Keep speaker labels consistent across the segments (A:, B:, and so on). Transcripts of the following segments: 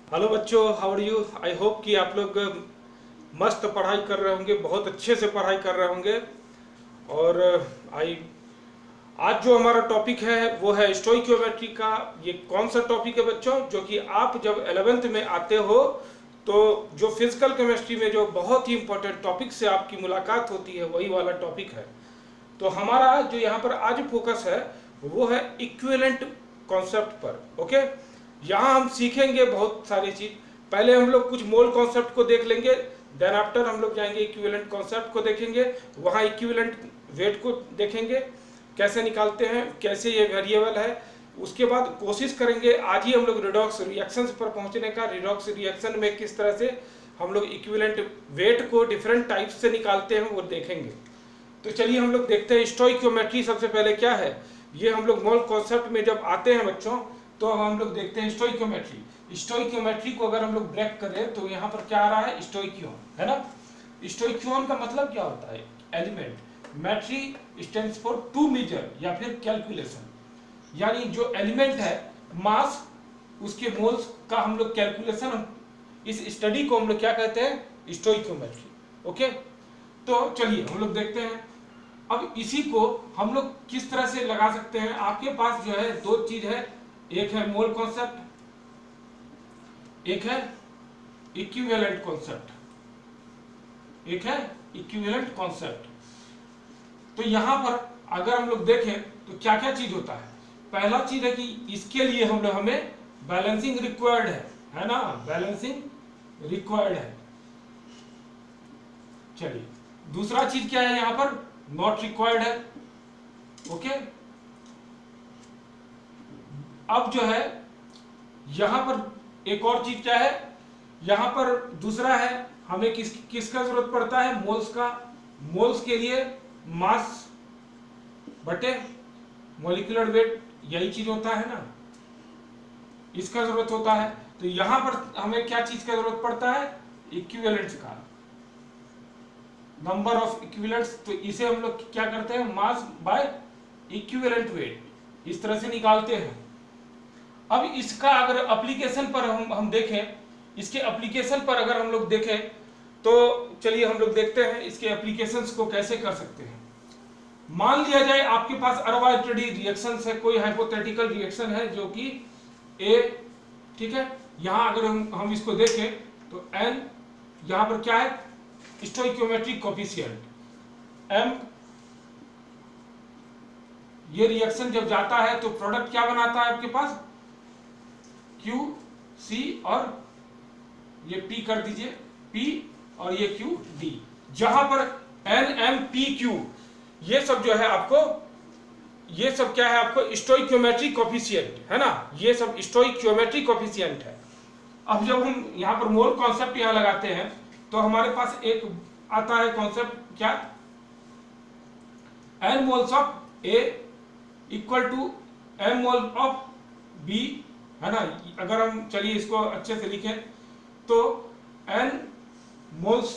A: Hello बच्चों, how are you. I hope कि आप लोग मस्त पढ़ाई कर रहे होंगे, बहुत अच्छे से पढ़ाई कर रहे होंगे। और आई आज जो हमारा टॉपिक है वो है स्टोइकियोमेट्री का। ये कौन सा टॉपिक है बच्चों, जो कि आप जब 11th में आते हो तो जो फिजिकल केमिस्ट्री में जो बहुत ही इंपॉर्टेंट टॉपिक से आपकी मुलाकात होती है वही वाला टॉपिक है। तो हमारा जो यहाँ पर आज फोकस है वो है इक्विवेलेंट कॉन्सेप्ट पर। ओके, यहाँ हम सीखेंगे बहुत सारी चीज। पहले हम लोग कुछ मोल कॉन्सेप्ट को देख लेंगे, देन आफ्टर हम लोग जाएंगे इक्विवेलेंट कॉन्सेप्ट को देखेंगे, वहाँ इक्विवेलेंट वेट को देखेंगे कैसे निकालते हैं, कैसे ये वेरिएबल है। उसके बाद कोशिश करेंगे आज ही हम लोग रिडॉक्स रिएक्शंस पर पहुंचने का। रिडॉक्स रिएक्शन में किस तरह से हम लोग इक्विवेलेंट वेट को डिफरेंट टाइप से निकालते हैं वो देखेंगे। तो चलिए हम लोग देखते हैं स्टोइकियोमेट्री सबसे पहले क्या है। ये हम लोग मोल कॉन्सेप्ट में जब आते हैं बच्चों तो हम लोग देखते हैं स्टोइकियोमेट्री। स्टोइकियोमेट्री को अगर हम लोग ब्रेक करें तो यहाँ पर क्या आ रहा है, स्टोइकियोन है ना। स्टोइकियोन का मतलब क्या होता है, element. Metry stands for to measure या फिर कैलकुलेशन, यानी जो एलिमेंट है मास उसके मोल्स का हम लोग कैलकुलेशन, इस स्टडी को हम लोग क्या कहते हैं, स्टोइकियोमेट्री। ओके, तो चलिए हम लोग देखते हैं। अब इसी को हम लोग किस तरह से लगा सकते हैं। आपके पास जो है दो चीज है, एक है मोल कॉन्सेप्ट, एक है इक्विवेलेंट कॉन्सेप्ट, एक है इक्विवेलेंट कॉन्सेप्ट। तो यहां पर अगर हम लोग देखें तो क्या क्या चीज होता है। पहला चीज है कि इसके लिए हम लोग हमें बैलेंसिंग रिक्वायर्ड है ना, बैलेंसिंग रिक्वायर्ड है। चलिए दूसरा चीज क्या है, यहां पर नॉट रिक्वायर्ड है। ओके, अब जो है यहां पर एक और चीज क्या है, यहां पर दूसरा है हमें किसका जरूरत पड़ता है, मोल्स का। मोल्स के लिए मास बटे मॉलिक्यूलर वेट, यही चीज होता है ना, इसका जरूरत होता है। तो यहां पर हमें क्या चीज का जरूरत पड़ता है, इक्विवेलेंट्स का, नंबर ऑफ इक्विवेलेंट्स। तो इसे हम लोग क्या करते हैं, मास बाय इक्विवेलेंट वेट, इस तरह से निकालते हैं। अब इसका अगर एप्लीकेशन पर हम देखें, इसके एप्लीकेशन पर अगर हम लोग देखें तो चलिए हम लोग देखते हैं इसके एप्लीकेशंस को कैसे कर सकते हैं। मान लिया जाए आपके पास अर्बाइटरी रिएक्शंस है, कोई हाइपोथेटिकल रिएक्शन है जो कि ए, ठीक है। यहां अगर हम इसको देखें तो एन, यहां पर क्या है, स्टोइकियोमेट्रिक कोफिशिएंट एम। ये रिएक्शन जब जाता है तो प्रोडक्ट क्या बनाता है आपके पास, क्यू सी, और ये पी कर दीजिए, पी और ये क्यू डी। जहां पर एन एम पी क्यू ये सब जो है आपको, ये सब क्या है आपको, स्टोइकियोमेट्रिक कोफिशिएंट है ना, ये सब स्टोइकियोमेट्रिक कोफिशिएंट है। अब जब हम यहां पर मोल कॉन्सेप्ट यहां लगाते हैं तो हमारे पास एक आता है कॉन्सेप्ट क्या, N moles of A equal to M mole of B, है ना। अगर हम चलिए इसको अच्छे से लिखें तो N moles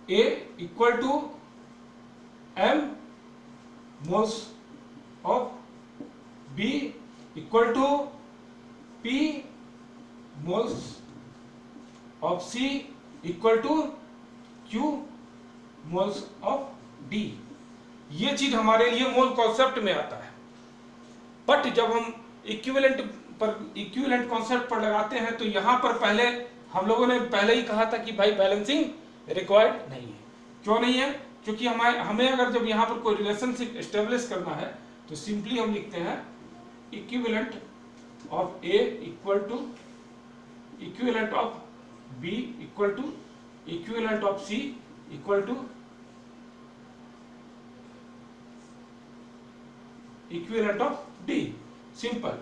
A: A equal to M moles of B equal to P moles of C equal to Q moles of D. ये चीज हमारे लिए मोल कॉन्सेप्ट में आता है। बट जब हम इक्विवेलेंट कॉन्सेप्ट पर लगाते हैं तो यहां पर पहले हम लोगों ने पहले ही कहा था कि भाई बैलेंसिंग रिक्वायर्ड नहीं है। क्यों नहीं है, क्योंकि हमें अगर जब यहां पर कोई रिलेशनशिप एस्टेब्लिश करना है तो सिंपली हम लिखते हैं equivalent of A equal to equivalent of B equal to equivalent of C equal to equivalent of D. Simple,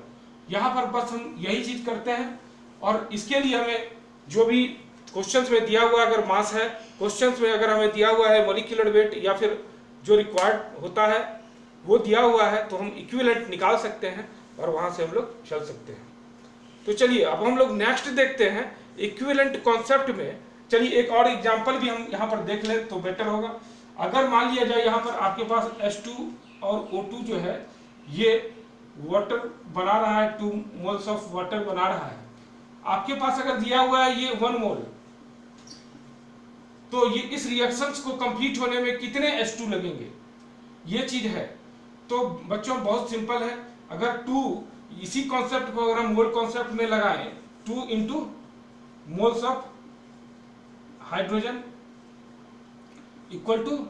A: यहां पर बस हम यही चीज करते हैं। और इसके लिए हमें जो भी क्वेश्चंस में दिया हुआ अगर मास है, क्वेश्चंस में अगर हमें दिया हुआ है मॉलिक्यूलर वेट या फिर जो रिक्वायर्ड होता है वो दिया हुआ है तो हम इक्विवेलेंट निकाल सकते हैं और वहां से हम लोग चल सकते हैं। तो चलिए अब हम लोग नेक्स्ट देखते हैं इक्विवेलेंट कॉन्सेप्ट में। चलिए एक और एग्जांपल भी हम यहाँ पर देख लें तो बेटर होगा। अगर मान लिया जाए यहाँ पर आपके पास H2 और O2 जो है ये वाटर बना रहा है, 2 मोल्स ऑफ वाटर बना रहा है। आपके पास अगर दिया हुआ है ये 1 मोल, तो ये इस रिएक्शंस को कंप्लीट होने में कितने H2 लगेंगे, ये चीज है। तो बच्चों बहुत सिंपल है, अगर 2 इसी कॉन्सेप्ट को अगर हम मोल कॉन्सेप्ट में लगाएं, 2 into moles of hydrogen equal to,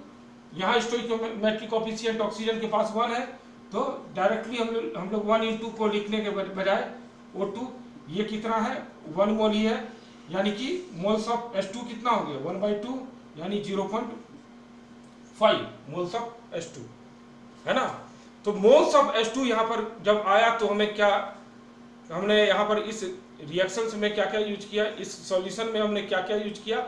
A: यहाँ स्टोइकियोमेट्रिक कोएफिशिएंट ऑक्सीजन के पास 1 है, तो डायरेक्टली हम लोग 1 इंटू को लिखने के बजाय O2 ये कितना है 1 मोल ही है, यानी कि मोल्स ऑफ H2 कितना हो गया 1/2 यानी 0.5 मोल्स ऑफ H2 है ना। तो मोल्स ऑफ H2 यहाँ पर जब आया तो हमें क्या, हमने यहाँ पर इस रिएक्शंस में क्या क्या यूज किया, इस सॉल्यूशन में हमने क्या क्या यूज किया,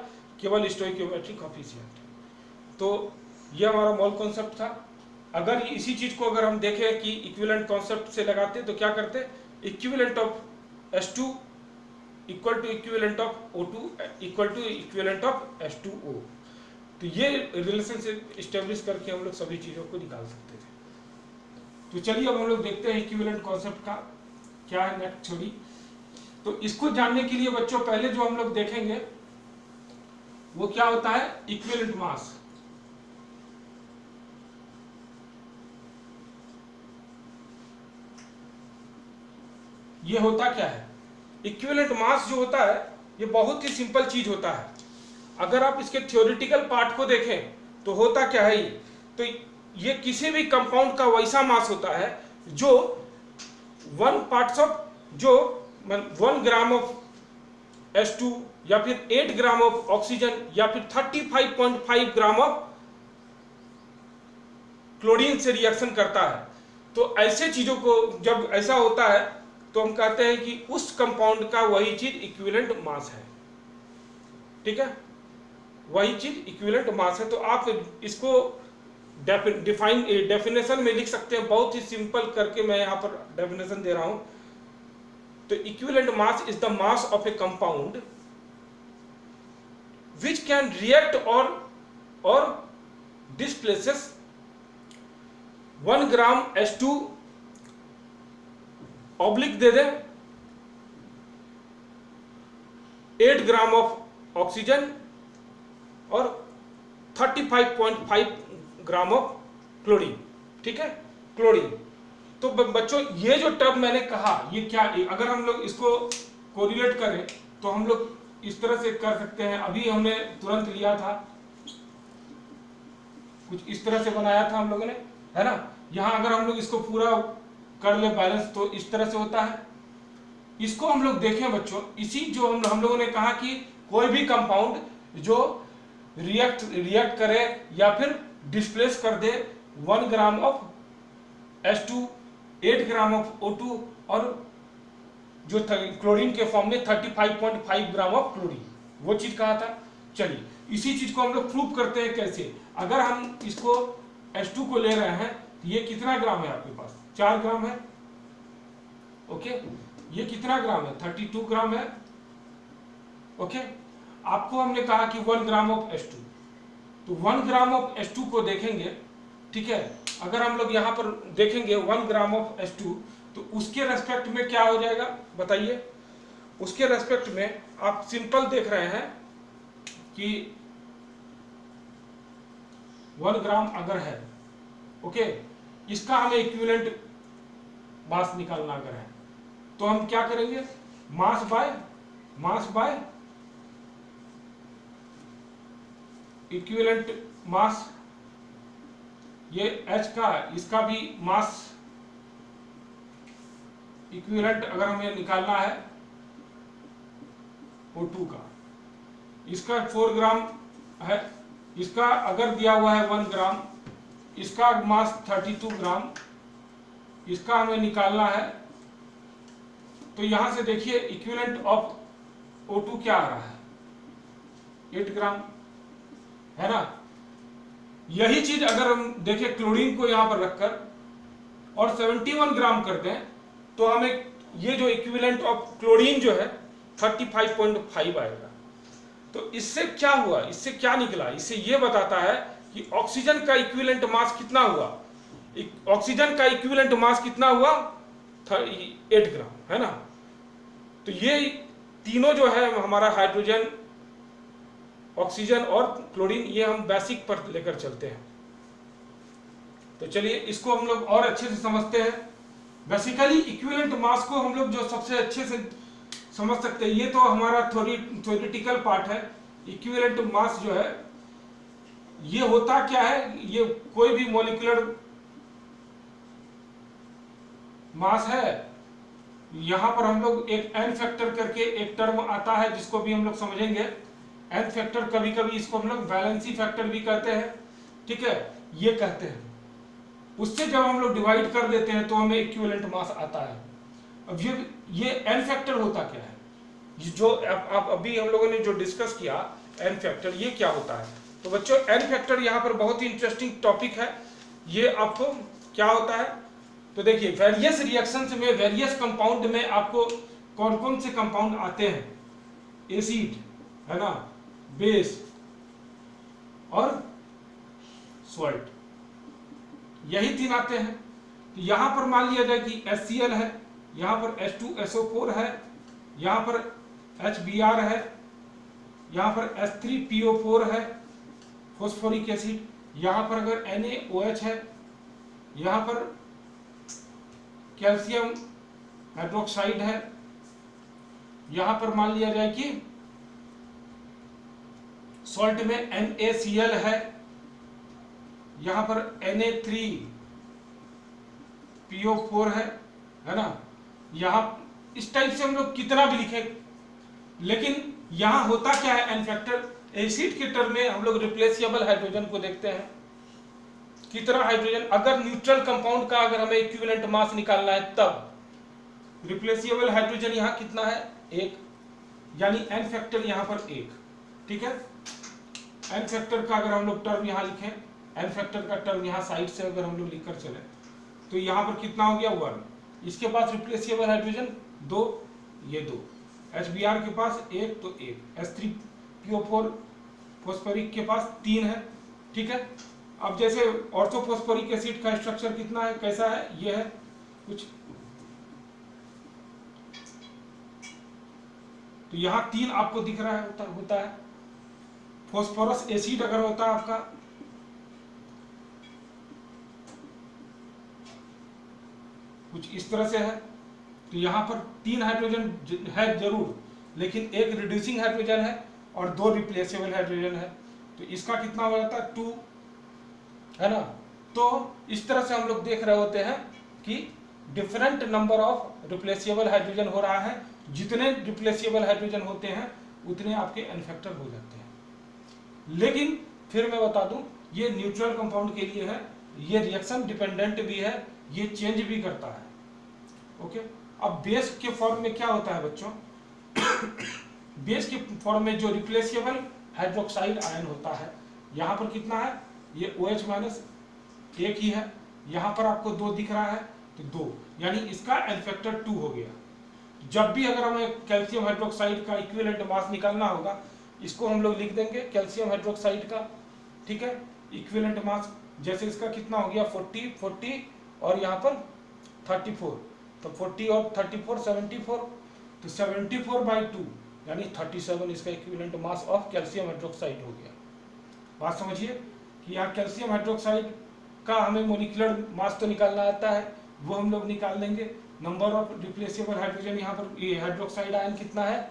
A: केवल स्टोइकियोमेट्रिक कोएफिशिएंट। तो ये हमारा मोल कॉन्सेप्ट था। अगर इसी चीज को अगर हम देखें कि इक्विवेलेंट कॉन्सेप्ट से लगाते तो क्या करते, equivalent of H2 equal to equivalent of O2 equal to equivalent of H2O। तो ये रिलेशनशिप एस्टेब्लिश करके हम लोग सभी चीजों को निकाल सकते थे। तो चलिए अब हम लोग देखते हैं इक्विवेलेंट कॉन्सेप्ट का क्या है नेक्स्ट थ्योरी। तो इसको जानने के लिए बच्चों पहले जो हम लोग देखेंगे वो क्या होता है, इक्विवेलेंट मास। ये होता क्या है, इक्विवेलेंट मास जो होता है ये बहुत ही सिंपल चीज होता है। अगर आप इसके थ्योरेटिकल पार्ट को देखें तो होता क्या है ये, तो ये किसी भी कंपाउंड का वैसा मास होता है जो 1 ग्राम ऑफ H2 या फिर 8 ग्राम ऑफ ऑक्सीजन या फिर 35.5 ग्राम ऑफ क्लोरीन से रिएक्शन करता है। तो ऐसे चीजों को जब ऐसा होता है तो हम कहते हैं कि उस कंपाउंड का वही चीज इक्विवेलेंट मास है। ठीक है, वही चीज इक्विवेलेंट मास है। तो आप इसको डेफिनेशन में लिख सकते हैं, बहुत ही सिंपल करके मैं यहां पर डेफिनेशन दे रहा हूं। तो equivalent mass is the mass of a compound which can react और डिस्प्लेसेस 1 ग्राम H2 ऑब्लिक दे दे 8 ग्राम ऑफ ऑक्सीजन और 35.5 ग्राम ऑफ क्लोरीन। ठीक है, क्लोरीन। तो बच्चों ये जो टर्म मैंने कहा ये क्या, अगर हम लोग इसको कोरिलेट करें तो हम लोग इस तरह से कर सकते हैं। अभी हमने तुरंत लिया था, कुछ इस तरह से बनाया था हम लोगों ने, है ना। यहां अगर हम लोग इसको पूरा कर ले बैलेंस तो इस तरह से होता है। इसको हम लोग देखें बच्चों, इसी जो हम लोगों ने कहा कि कोई भी कंपाउंड जो रिएक्ट करे या फिर डिस्प्लेस कर दे 1 gram of H2, 8 gram of O2 और जो क्लोरीन के फॉर्म में 35.5 ग्राम ऑफ क्लोरीन, वो चीज कहा था। चलिए इसी चीज को हम लोग प्रूव करते हैं कैसे। अगर हम इसको H2 को ले रहे हैं तो ये कितना ग्राम है आपके पास, 4 ग्राम है। ओके, ये कितना ग्राम है, 32 ग्राम है। ओके, आपको हमने कहा कि 1 ग्राम ऑफ H2, तो 1 ग्राम ऑफ H2 को देखेंगे। ठीक है, अगर हम लोग यहां पर देखेंगे 1 ग्राम ऑफ H2 तो उसके रेस्पेक्ट में क्या हो जाएगा बताइए। उसके रेस्पेक्ट में आप सिंपल देख रहे हैं कि 1 ग्राम अगर है, ओके, इसका हमें इक्विवेलेंट मास निकालना अगर है तो हम क्या करेंगे, मास बाय इक्विवेलेंट मास। ये H का, इसका भी मास इक्विवेलेंट अगर हमें निकालना है O2 का, इसका 4 ग्राम है, इसका अगर दिया हुआ है 1 ग्राम, इसका मास 32 ग्राम, इसका हमें निकालना है। तो यहां से देखिए इक्विवेलेंट ऑफ O2 क्या आ रहा है, 8 ग्राम, है ना। यही चीज अगर हम देखें क्लोरीन को यहां पर रखकर और 71 ग्राम कर दें तो हमें ये जो इक्विवेलेंट ऑफ क्लोरीन जो है 35.5 आएगा। तो इससे क्या हुआ, इससे क्या निकला, इससे ये बताता है कि ऑक्सीजन का इक्विवेलेंट मास कितना हुआ, ऑक्सीजन का इक्विवेलेंट मास कितना हुआ 8 ग्राम, है ना। तो ये तीनों जो है हमारा हाइड्रोजन, ऑक्सीजन और क्लोरीन, ये हम बेसिक पर लेकर चलते हैं। तो चलिए इसको हम लोग और अच्छे से समझते हैं। बेसिकली इक्विवेलेंट मास को हम लोग जो सबसे अच्छे से समझ सकते हैं, ये तो हमारा थ्योरेटिकल पार्ट है। इक्विवेलेंट मास जो है ये होता क्या है, ये कोई भी मॉलिक्यूलर मास है, यहां पर हम लोग एक एन फैक्टर करके एक टर्म आता है जिसको भी हम लोग समझेंगे। एन फैक्टर, कभी कभी इसको हम लोग वैलेंसी फैक्टर भी कहते हैं, ठीक है, ये कहते हैं। उससे जब हम लोग डिवाइड कर देते हैं तो हमें इक्विवेलेंट मास आता है। अब ये एन फैक्टर होता क्या है, जो आप अभी हम लोगों ने जो डिस्कस किया एन फैक्टर, ये क्या होता है। तो बच्चों एन फैक्टर यहाँ पर बहुत ही इंटरेस्टिंग टॉपिक है। ये आपको क्या होता है, तो देखिए वेरियस रिएक्शंस में, वेरियस कंपाउंड में आपको कौन कौन से कंपाउंड आते हैं, एसिड है ना, बेस और सॉल्ट, यही तीन आते हैं। तो यहां पर मान लिया जाए कि HCl है, यहां पर H2SO4 है, यहां पर HBr है, यहां पर H3PO4 है फॉस्फोरिक एसिड, यहां पर अगर NaOH है, यहां पर कैल्शियम हाइड्रोक्साइड है, यहां पर मान लिया जाए कि सॉल्ट में NaCl है, यहां पर Na3PO4 है ना। यहां इस टाइप से हम लोग कितना भी लिखे, लेकिन यहां होता क्या है एन फैक्टर, एसिड के टर्म में हम लोग रिप्लेसेबल हाइड्रोजन को देखते हैं। कितना हाइड्रोजन, अगर न्यूट्रल कंपाउंड का अगर हमें इक्विवेलेंट मास निकालना है तब रिप्लेसेबल हाइड्रोजन यहां कितना है, 1, यानी एन फैक्टर यहां पर 1, ठीक है। एन फैक्टर का अगर हम लोग टर्म यहां लिखें, एन फैक्टर का टर्म यहां साइड से अगर हम लोग लिखकर चले तो यहां पर कितना हो गया, 1। इसके पास रिप्लेसेबल हाइड्रोजन 2, ये 2, HBr के पास 1 तो 1, H3PO4 फॉस्फोरिक के पास 3 है, ठीक है। अब जैसे ऑर्थोफॉस्फोरिक एसिड का स्ट्रक्चर कितना है, कैसा है, ये है कुछ, तो यहां 3 आपको दिख रहा है, होता है। फॉस्फोरस एसिड अगर होता है आपका कुछ इस तरह से है, तो यहां पर 3 हाइड्रोजन है जरूर, लेकिन 1 रिड्यूसिंग हाइड्रोजन है और 2 रिप्लेसेबल हाइड्रोजन है, तो इसका कितना हो जाता है, 2 है ना। तो इस तरह से हम लोग देख रहे होते हैं कि different number of replaceable hydrogen हो रहा है। जितने रिप्लेसेबल हाइड्रोजन होते हैं उतने आपके एन फैक्टर हो जाते हैं। लेकिन फिर मैं बता दूं, ये न्यूट्रल कंपाउंड के लिए है, ये रिएक्शन डिपेंडेंट भी है, ये चेंज भी करता है, ओके। अब बेस के फॉर्म में क्या होता है बच्चों, बेस के फॉर्म में जो रिप्लेसेबल हाइड्रोक्साइड आयन होता है, यहां पर कितना है, ये OH माइनस 1 ही है, यहां पर आपको 2 दिख रहा है तो 2, यानी इसका एन फैक्टर 2 हो गया। जब भी अगर हमें कैल्शियम हाइड्रोक्साइड का इक्विवेलेंट मास निकालना होगा, इसको हम लोग लिख देंगे कैल्शियम हाइड्रोक्साइड का, ठीक है, इक्विवेलेंट मास। जैसे इसका कितना हो गया, 40 और यहाँ पर 34, तो 40 और 34 74, तो 74/2 यानी 37 इसका equivalent mass of calcium hydroxide हो गया। बात समझिए कि यहाँ कैल्शियम हाइड्रोक्साइड का हमें मोलिकुलर मास तो निकालना आता है, वो हम लोग निकाल लेंगे। नंबर ऑफ रिप्लेसेबल हाइड्रोजन यहाँ पर ये हाइड्रोक्साइड आयन कितना है,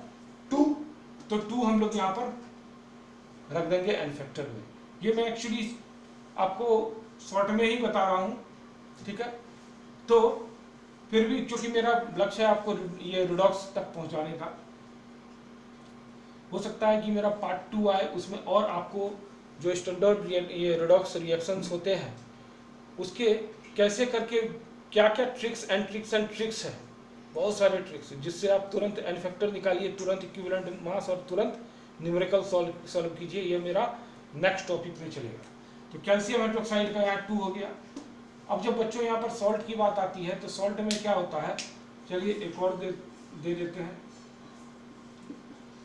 A: 2, तो 2 हम लोग यहाँ पर रख देंगे एन फैक्टर में। ये मैं एक्चुअली आपको शॉर्ट में ही बता रहा हूँ, ठीक है। तो फिर भी क्योंकि मेरा लक्ष्य है आपको ये रिडॉक्स तक पहुंचाने का, हो सकता है कि मेरा पार्ट 2 आए, उसमें और आपको जो स्टैंडर्ड ये रिडॉक्स रिएक्शंस होते हैं उसके कैसे करके क्या क्या ट्रिक्स एंड ट्रिक्स है, बहुत सारे ट्रिक्स जिससे आप तुरंत एन फैक्टर निकालिए, तुरंत इक्विवेलेंट मास और तुरंत न्यूमेरिकल सॉल्व कीजिए। ये मेरा नेक्स्ट टॉपिक में चलेगा। तो कैल्शियम हाइड्रोक्साइड का यहाँ 2 हो गया। अब जब बच्चों यहाँ पर सॉल्ट की बात आती है तो सॉल्ट में क्या होता है, चलिए एक और दे देते हैं।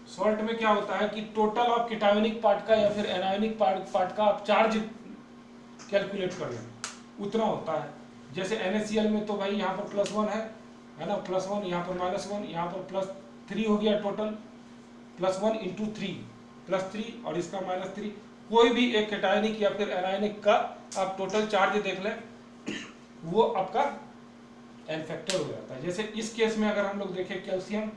A: सॉल्ट में क्या होता है कि टोटल ऑफ केटायोनिक पार्ट का या फिर एनायोनिक पार्ट का आप चार्ज कैलकुलेट कर लें, उतना होता है। जैसे NaCl में तो भाई यहाँ पर +1 है ना, +1, यहाँ पर -1, यहाँ पर 3 हो गया टोटल, +1 इंटू 3 +3 और इसका -3। कोई भी एक कैटायनिक या फिर एनायनिक का आप टोटल चार्ज देख लें, वो आपका एन फैक्टर हो जाता है। जैसे इस केस में अगर हम लोग देखें कैल्शियम,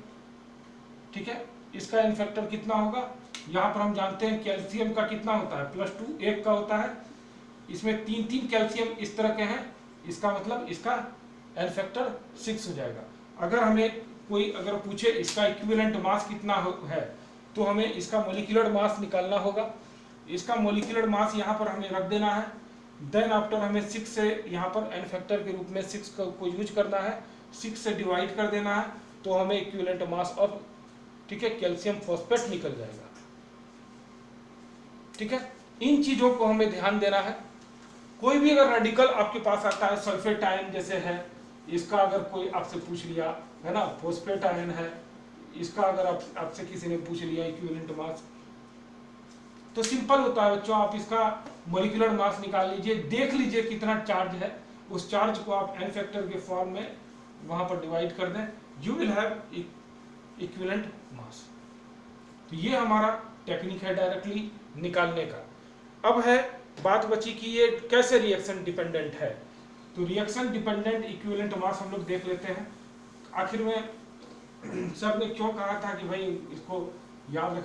A: ठीक है, इसका एन फैक्टर कितना होगा, यहाँ पर हम जानते हैं कैल्शियम का कितना होता है, +2 1 का होता है। इसमें 3 कैल्शियम इस तरह के हैं, इसका मतलब इसका एन फैक्टर 6 हो जाएगा। अगर हमें कोई अगर पूछे इसका इक्विवेलेंट मास कितना है, तो हमें इसका मोलिकुलर मास निकालना होगा। इसका मोलिकुलर मास यहाँ पर हमें रख देना है। देन आफ्टर हमें 6 से यहाँ पर एन फैक्टर के रूप में 6 को यूज करना है, 6 से डिवाइड कर देना है, तो हमें इक्विवेलेंट मास ऑफ, ठीक है, कैल्शियम फॉस्फेट निकल जाएगा। ठीक है, इन चीजों को हमें ध्यान देना है। कोई भी अगर रेडिकल आपके पास आता है, सल्फेट आयन जैसे है, इसका अगर कोई आपसे पूछ लिया है ना, फॉस्फेट आयन है, इसका अगर आपसे किसी ने पूछ लिया इक्विवेलेंट मास, तो सिंपल होता है बच्चों, आप इसका मॉलिक्यूलर मास निकाल लीजिए, देख लीजिए कितना चार्ज है, उस चार्ज को आप एन फैक्टर के फॉर्म में वहां पर डिवाइड कर दें, you will have equivalent mass. तो ये हमारा टेक्निक है डायरेक्टली निकालने का। अब है बात बची कि ये कैसे रिएक्शन डिपेंडेंट है। तो रिएक्शन डिपेंडेंट इक्विवेलेंट मास हम लोग देख लेते हैं। आखिर में सर ने क्यों कहा था कि भाई इसको याद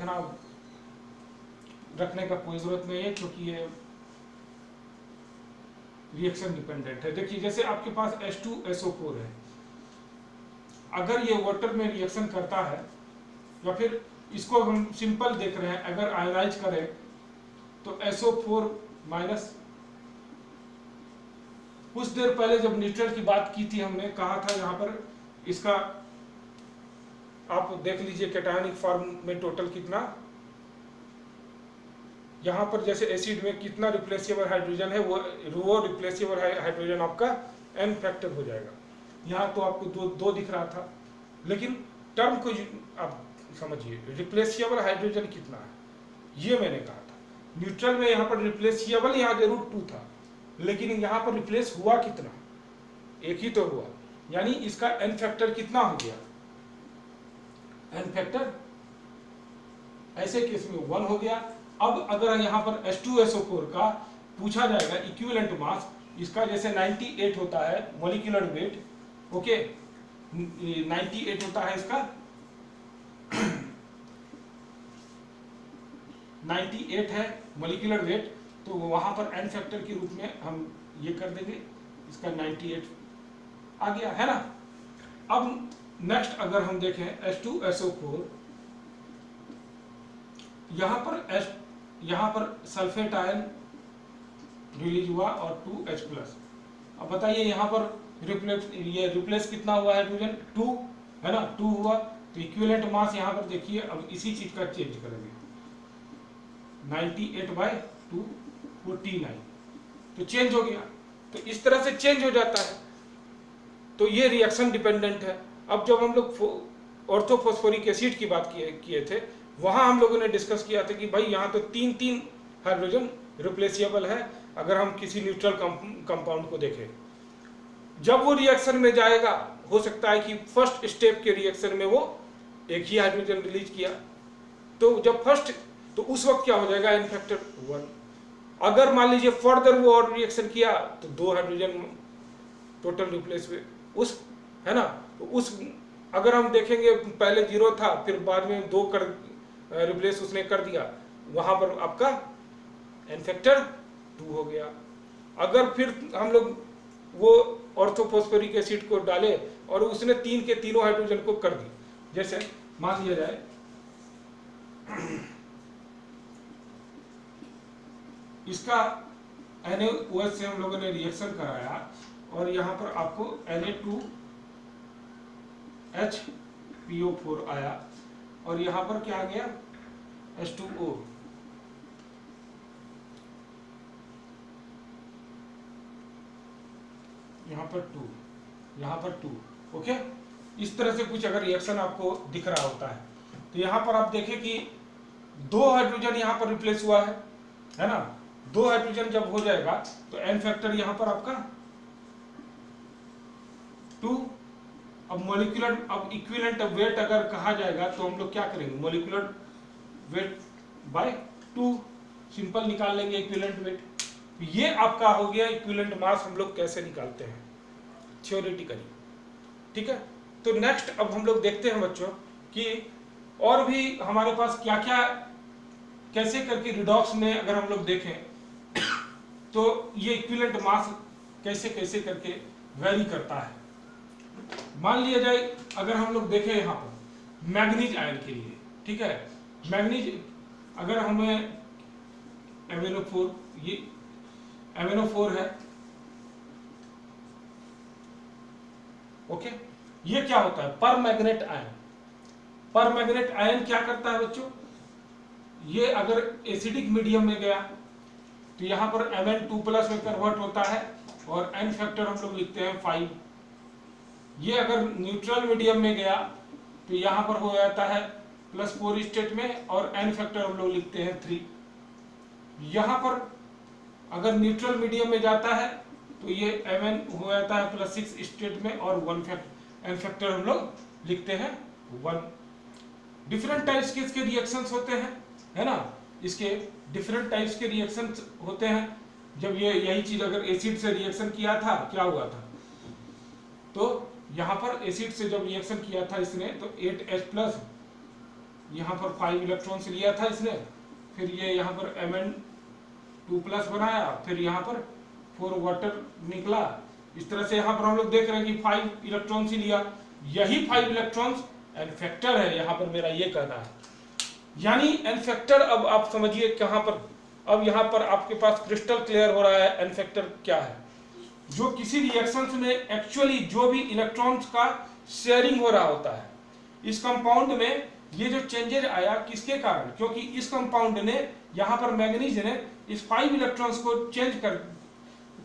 A: रखने का कोई जरूरत नहीं है, क्योंकि ये रिएक्शन डिपेंडेंट है। देखिए जैसे आपके पास H2SO4 है, अगर ये वाटर में रिएक्शन करता है, या फिर इसको हम सिंपल देख रहे हैं, अगर आयोनाइज करें तो SO4 माइनस, कुछ देर पहले जब न्यूट्रल की बात की थी हमने कहा था यहाँ पर इसका आप देख लीजिए कैटायनिक फॉर्म में टोटल कितना, यहाँ पर जैसे एसिड में कितना रिप्लेसेबल हाइड्रोजन है, वो रिप्लेसेबल हाइड्रोजन आपका एन फैक्टर हो जाएगा। यहाँ तो आपको दो दिख रहा था, लेकिन टर्म को आप समझिए, रिप्लेसेबल हाइड्रोजन कितना है ये मैंने कहा था। न्यूट्रल में यहाँ पर रिप्लेसेबल यहाँ जरूर 2 था, लेकिन यहाँ पर रिप्लेस हुआ कितना, एक ही तो हुआ, यानी इसका एन फैक्टर कितना हो गया, एन फैक्टर ऐसे केस में 1 हो गया। अब अगर यहाँ पर H2SO4 का पूछा जाएगा इक्विवेलेंट मास, इसका जैसे 98 होता है मॉलिक्यूलर वेट, ओके, 98 होता है इसका 98 है मॉलिक्यूलर वेट, तो वहां पर एन फैक्टर के रूप में हम ये कर देंगे, इसका 98 आ गया है ना। अब नेक्स्ट अगर हम देखें H2SO4, यहाँ पर सल्फेट आयन रिलीज हुआ और 2H+। अब बताइए यहाँ पर रिप्लेस कितना हुआ हाइड्रोजन, 2 है ना, 2 हुआ, तो इक्विवेलेंट मास यहाँ पर देखिए, अब इसी चीज का चेंज करेंगे, 98/2 49, तो चेंज हो गया। तो इस तरह से चेंज हो जाता है, तो ये रिएक्शन डिपेंडेंट है। अब जब हम लोग ऑर्थोफॉस्फोरिक एसिड की बात किए थे, वहां हम लोगों ने डिस्कस किया था कि भाई यहाँ तो 3 हाइड्रोजन रिप्लेसेबल है अगर हम किसी न्यूट्रल कंपाउंड को देखें। जब वो रिएक्शन में जाएगा, हो सकता है कि फर्स्ट स्टेप के रिएक्शन में वो एक ही हाइड्रोजन रिलीज किया, तो जब फर्स्ट, तो उस वक्त क्या हो जाएगा, एन फैक्टर 1। अगर मान लीजिए फर्दर वो और रिएक्शन किया तो 2 हाइड्रोजन टोटल रिप्लेस हुए, उस, है ना, तो उस अगर हम देखेंगे पहले 0 था, फिर बाद में 2 कर रिप्लेस उसने कर दिया, वहां पर आपका एन फैक्टर 2 हो गया। अगर फिर हम लोग वो ऑर्थोफॉस्फोरिक एसिड को डाले और उसने 3 के तीनों हाइड्रोजन को कर दी, जैसे मान लिया जाए इसका NaOH से हम लोगों ने रिएक्शन कराया और यहाँ पर आपको Na2HPO4 आया और यहाँ पर क्या आ गया, H2O। यहाँ पर 2, यहाँ पर 2, ओके। इस तरह से कुछ अगर रिएक्शन आपको दिख रहा होता है, तो यहाँ पर आप देखें कि 2 हाइड्रोजन यहाँ पर रिप्लेस हुआ है ना। 2 हाइड्रोजन जब हो जाएगा तो एन फैक्टर यहाँ पर आपका 2 अब मॉलिक्यूलर, अब इक्विवेलेंट वेट अगर कहा जाएगा तो हम लोग क्या करेंगे, मॉलिक्यूलर वेट बाय 2 सिंपल निकाल लेंगे इक्विवेलेंट वेट। ये आपका हो गया इक्विवेलेंट मास हम लोग कैसे निकालते हैं थ्योरेटिकली, ठीक है। तो नेक्स्ट अब हम लोग देखते हैं बच्चों कि और भी हमारे पास क्या क्या, कैसे करके रिडॉक्स में अगर हम लोग देखें तो ये इक्विवेलेंट मास कैसे कैसे करके वेरी करता है। मान लिया जाए अगर हम लोग देखें यहाँ पर मैग्नीज आयन के लिए, ठीक है, मैग्नीज अगर हमें MnO4, ये MnO4 है, ओके। ये क्या होता है, पर मैग्नेट आयन। पर मैग्नेट आयन क्या करता है बच्चों, ये अगर एसिडिक मीडियम में गया तो यहां पर Mn2+ में कन्वर्ट होता है और N फैक्टर हम लोग लिखते हैं 5। ये अगर न्यूट्रल मीडियम में गया तो यहां पर हो जाता है +4 स्टेट में और N फैक्टर हम लोग लिखते हैं 3। यहां पर अगर न्यूट्रल मीडियम में जाता है तो ये Mn हो जाता है +6 स्टेट में और N फैक्टर हम लोग लिखते हैं 1। डिफरेंट टाइप्स के इसके रिएक्शंस होते हैं, है ना, इसके डिफरेंट टाइप्स के रिएक्शंस होते हैं। जब ये यही चीज अगर एसिड से रिएक्शन किया था क्या हुआ था, तो यहाँ पर एसिड से जब रिएक्शन किया था इसने तो 8H+ यहाँ पर 5 इलेक्ट्रॉन्स लिया था इसने, फिर ये यहाँ पर Mn2+ बनाया, फिर यहाँ पर 4 वाटर निकला। इस तरह से यहाँ पर हम लोग देख रहे हैं कि 5 इलेक्ट्रॉन्स ही लिया, यही 5 इलेक्ट्रॉन्स N फैक्टर है। यहाँ पर मेरा ये कहना है, यानी N फैक्टर, अब आप समझिए कहाँ पर, अब यहाँ पर आपके पास क्रिस्टल क्लियर हो रहा है N फैक्टर क्या है। जो किसी रिएक्शंस में एक्चुअली जो भी इलेक्ट्रॉन्स का शेयरिंग हो रहा होता है, इस कंपाउंड में ये जो चेंजेस आया किसके कारण, क्योंकि इस कंपाउंड ने यहाँ पर मैग्नीज ने इस 5 इलेक्ट्रॉन्स को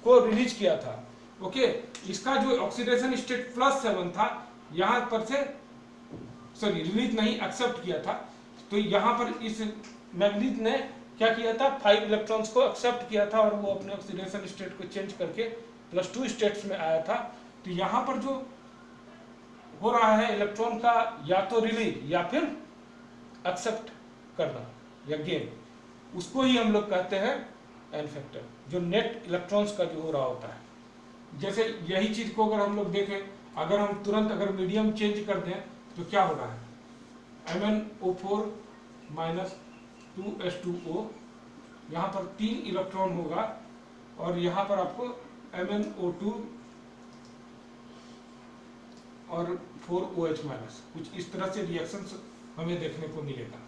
A: को रिलीज किया था, ओके। इसका जो ऑक्सीडेशन स्टेट +7 था, यहाँ पर से सॉरी रिलीज नहीं एक्सेप्ट किया था, तो यहाँ पर इस मैग्नीज ने क्या किया था, 5 इलेक्ट्रॉन्स को एक्सेप्ट किया था और वो अपने ऑक्सीडेशन स्टेट को चेंज करके +2 स्टेट्स में आया था। तो यहाँ पर जो हो रहा है इलेक्ट्रॉन का या तो रिलीज या फिर एक्सेप्ट करना या गेन, उसको ही हम लोग कहते हैं N फैक्टर, जो नेट इलेक्ट्रॉन्स का जो हो रहा होता है। जैसे यही चीज को अगर हम लोग देखें, अगर हम तुरंत अगर मीडियम चेंज कर दें तो क्या हो रहा है, MnO4 - 2H2O, यहाँ पर 3 इलेक्ट्रॉन होगा और यहाँ पर आपको MnO2 और 4OH-, कुछ इस तरह से रिएक्शंस हमें देखने को मिलेगा,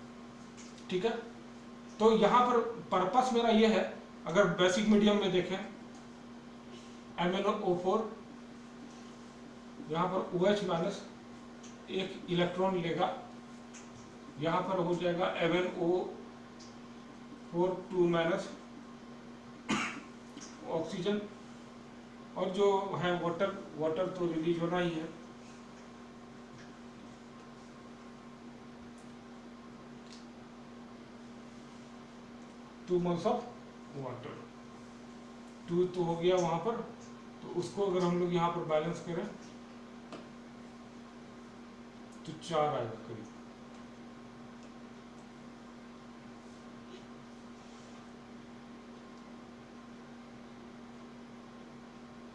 A: ठीक है। तो यहाँ पर पर्पस मेरा ये है, अगर बेसिक मीडियम में देखें MnO4 यहाँ पर OH- एक इलेक्ट्रॉन लेगा, यहाँ पर हो जाएगा MnO4 2- ऑक्सीजन, और जो है वाटर तो रिलीज होना ही है। टू मोल्स ऑफ वाटर, 2 तो हो गया वहां पर, तो उसको अगर हम लोग यहाँ पर बैलेंस करें तो 4 आएगा करीब।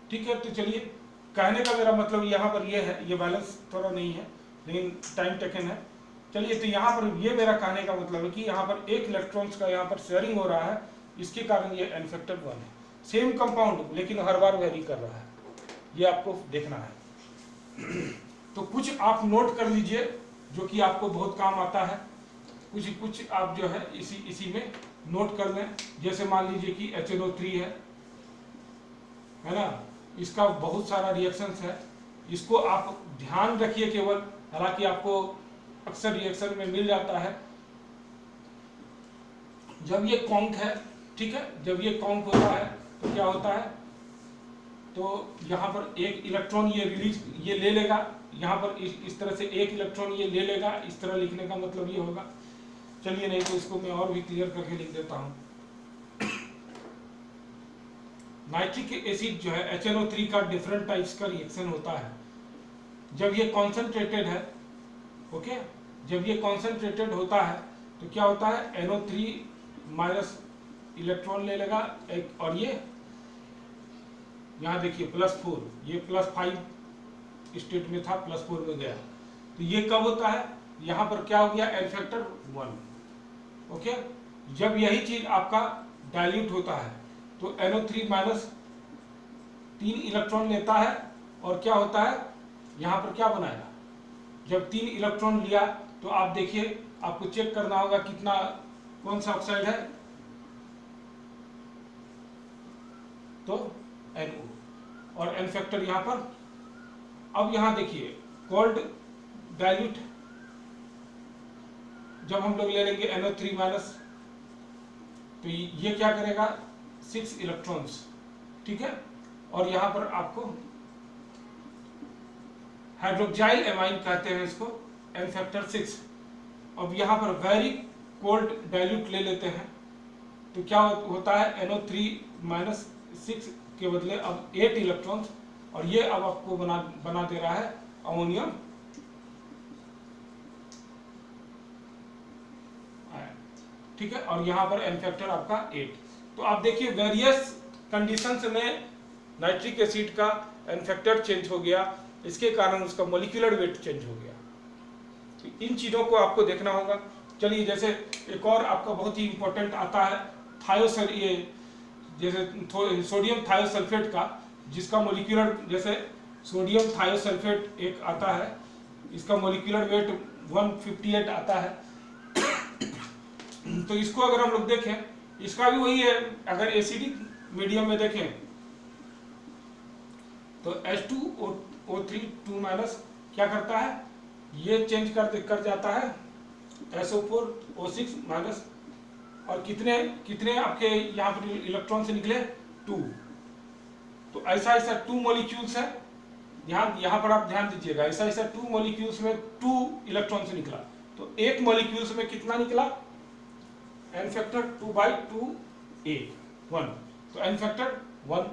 A: ठीक है, तो चलिए, कहने का मेरा मतलब यहाँ पर ये है, ये बैलेंस थोड़ा नहीं है लेकिन टाइम टेकन है। चलिए, तो यहाँ पर ये मेरा कहने का मतलब है कि यहाँ पर 1 इलेक्ट्रॉन्स का यहाँ पर शेयरिंग हो रहा है, इसके कारण ये N फैक्टर 1 है। सेम कंपाउंड लेकिन हर बार वेरी कर रहा है, ये आपको देखना है। तो कुछ आप नोट कर लीजिए जो कि आपको बहुत काम आता है, कुछ आप जो है इसी में नोट कर लें। जैसे मान लीजिए कि HNO3 है ना, इसका बहुत सारा रिएक्शंस है, इसको आप ध्यान रखिए केवल, हालांकि आपको अक्सर रिएक्शन में मिल जाता है। जब ये कॉन्क है, ठीक है, जब ये कॉन्क होता है तो क्या होता है, तो यहाँ पर 1 इलेक्ट्रॉन ये रिलीज ये ले लेगा, यहाँ पर इस तरह से 1 इलेक्ट्रॉन ये ले लेगा, इस तरह लिखने का मतलब ये होगा। चलिए, नहीं तो इसको मैं और भी क्लियर करके लिख देता हूँ। नाइट्रिक एसिड जो है HNO3 का डिफरेंट टाइप्स का रिएक्शन होता है। जब ये कॉन्सेंट्रेटेड है, ओके, जब ये कॉन्सेंट्रेटेड होता है तो क्या होता है, NO3 माइनस इलेक्ट्रॉन ले लेगा एक, और ये यहाँ देखिए +4, ये +5 स्टेट में था, +4 में गया। तो ये कब होता है, यहाँ पर क्या हो गया, n फैक्टर 1, ओके। जब यही चीज आपका डाइल्यूट होता है तो NO3 माइनस 3 इलेक्ट्रॉन लेता है, और क्या होता है, यहाँ पर क्या बनाएगा, जब 3 इलेक्ट्रॉन लिया तो आप देखिए, आपको चेक करना होगा कितना, कौन सा ऑक्साइड है, तो NO, और n फैक्टर यहाँ पर। अब यहाँ देखिए कोल्ड डाइल्यूट जब हम लोग ले लेंगे NO3 माइनस, तो ये क्या करेगा, 6 इलेक्ट्रॉन्स, ठीक है। और यहाँ पर आपको हाइड्रोक्साइल एमाइन कहते हैं इसको, n फैक्टर 6। अब यहाँ पर वेरी कोल्ड डाइल्यूट ले लेते हैं तो क्या होता है, NO3 माइनस 6 के बदले अब 8 इलेक्ट्रॉन्स, और ये अब आपको बना दे रहा है अमोनियम, ठीक है। और यहाँ पर n फैक्टर आपका 8। तो आप देखिए वेरियस कंडीशंस में नाइट्रिक एसिड का n फैक्टर चेंज हो गया, इसके कारण उसका मॉलिक्यूलर वेट चेंज हो गया। तो इन चीज़ों को आपको देखना होगा। चलिए, जैसे एक और आपका बहुत ही इंपॉर्टेंट आता है थायोसर, ये जैसे सोडियम थायोसल्फेट का, जिसका मॉलिक्यूलर, जैसे सोडियम थायोसल्फेट एक आता है, इसका मॉलिक्यूलर वेट 158 आता है। तो इसको अगर हम लोग देखें, इसका भी वही है, अगर एसिडिक मीडियम में देखें तो H2O3 2 माइनस क्या करता है, ये चेंज कर जाता है SO4O6 माइनस, और कितने कितने आपके यहाँ पर इलेक्ट्रॉन से निकले, 2। तो ऐसा ऐसा 2 मॉलिक्यूल्स है, यहाँ पर आप ध्यान दीजिएगा, ऐसा ऐसा 2 मॉलिक्यूल्स में 2 इलेक्ट्रॉन से निकला, तो एक मॉलिक्यूल्स में कितना निकला, n फैक्टर 2/2 1, तो n फैक्टर 1।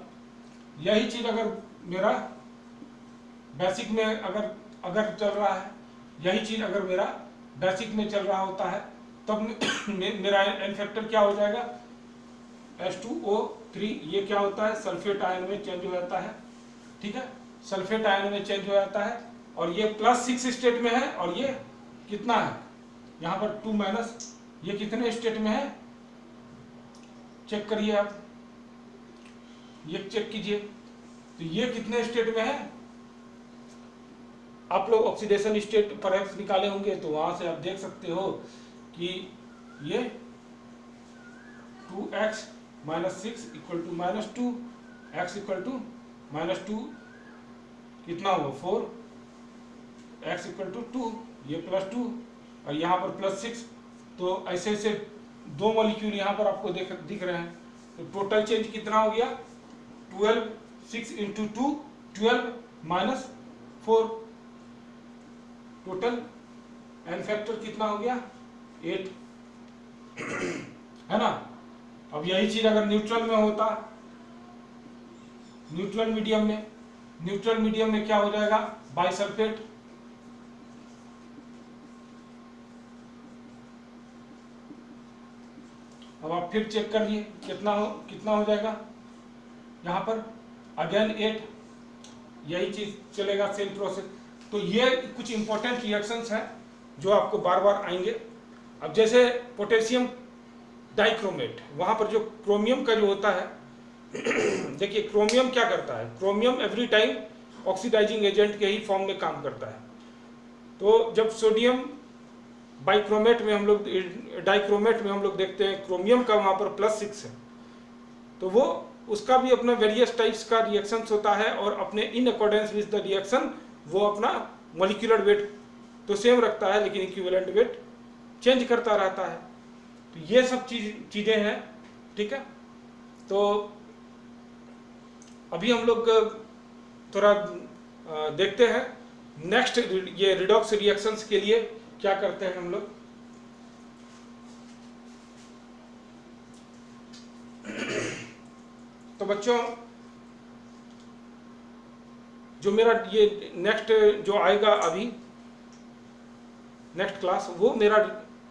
A: यही चीज अगर मेरा बेसिक में अगर चल रहा है, यही चीज अगर मेरा बेसिक में चल रहा होता है, तब मेरा n फैक्टर क्या हो जाएगा, H2O3, ये क्या होता है, सल्फेट आयन में चेंज हो जाता है, ठीक है, सल्फेट आयन में चेंज हो जाता है, और ये +6 स्टेट में है, और ये कितना है, यहाँ पर 2 माइनस, ये कितने स्टेट में है, चेक करिए आप, ये चेक कीजिए, तो ये कितने स्टेट में है, आप लोग ऑक्सीडेशन स्टेट परहैप्स निकाले होंगे, तो वहां से आप देख सकते हो कि ये 2x - 6 = -2, x = -2, कितना हुआ, 4, x = 2, ये +2, और यहाँ पर +6। तो ऐसे ऐसे 2 मॉलिक्यूल यहाँ पर आपको दिख रहे हैं। तो टोटल चेंज कितना हो गया, 12, 6 × 2 12 - 4, टोटल n फैक्टर कितना हो गया, 8, है ना। अब यही चीज अगर न्यूट्रल में होता, न्यूट्रल मीडियम में क्या हो जाएगा, बाइसल्फेट, अब आप फिर चेक करिए कितना हो जाएगा, यहाँ पर अगेन 8, यही चीज चलेगा, सेम प्रोसेस। तो ये कुछ इंपॉर्टेंट रिएक्शंस हैं जो आपको बार बार आएंगे। अब जैसे पोटेशियम डाइक्रोमेट, वहां पर जो क्रोमियम का जो होता है देखिए क्रोमियम क्या करता है, chromium every time oxidising agent के ही फॉर्म में काम करता है। तो जब सोडियम बाइक्रोमेट में हम लोग, डाइक्रोमेट में हम लोग देखते हैं क्रोमियम का वहां पर +6 है, तो वो उसका भी अपना वेरियस टाइप्स का रिएक्शंस होता है, और अपने in accordance with the reaction वो अपना मॉलिक्यूलर वेट तो सेम रखता है, लेकिन इक्विवेलेंट वेट चेंज करता रहता है। तो ये सब चीजें हैं, ठीक है। तो अभी हम लोग थोड़ा देखते हैं नेक्स्ट, ये रिडॉक्स रिएक्शंस के लिए क्या करते हैं हम लोग। तो बच्चों जो मेरा ये नेक्स्ट जो आएगा अभी नेक्स्ट क्लास, वो मेरा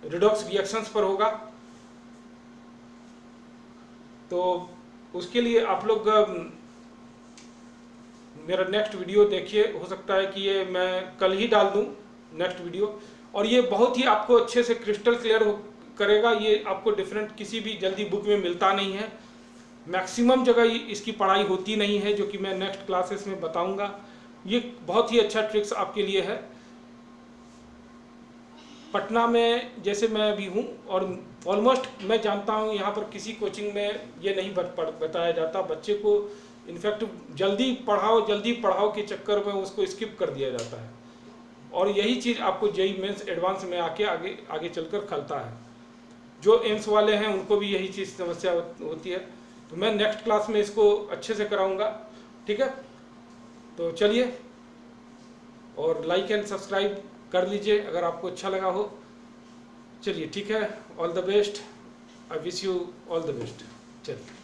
A: रिडॉक्स रिएक्शंस पर होगा। तो उसके लिए आप लोग मेरा नेक्स्ट वीडियो देखिए। हो सकता है कि ये मैं कल ही डाल दूं नेक्स्ट वीडियो, और ये बहुत ही आपको अच्छे से क्रिस्टल क्लियर करेगा। ये आपको डिफरेंट किसी भी जल्दी बुक में मिलता नहीं है, मैक्सिमम जगह इसकी पढ़ाई होती नहीं है, जो कि मैं नेक्स्ट क्लासेस में बताऊंगा। ये बहुत ही अच्छा ट्रिक्स आपके लिए है। पटना में जैसे मैं भी हूँ, और ऑलमोस्ट मैं जानता हूँ यहाँ पर किसी कोचिंग में ये नहीं बताया जाता। बच्चे को इनफैक्ट जल्दी पढ़ाओ के चक्कर में उसको स्किप कर दिया जाता है, और यही चीज़ आपको जेईई मेंस एडवांस में आके आगे चलकर खलता है। जो एम्स वाले हैं उनको भी यही चीज़ समस्या होती है। तो मैं नेक्स्ट क्लास में इसको अच्छे से कराऊंगा, ठीक है। तो चलिए, और लाइक एंड सब्सक्राइब कर लीजिए अगर आपको अच्छा लगा हो। चलिए ठीक है, all the best, I wish you all the best. चलिए।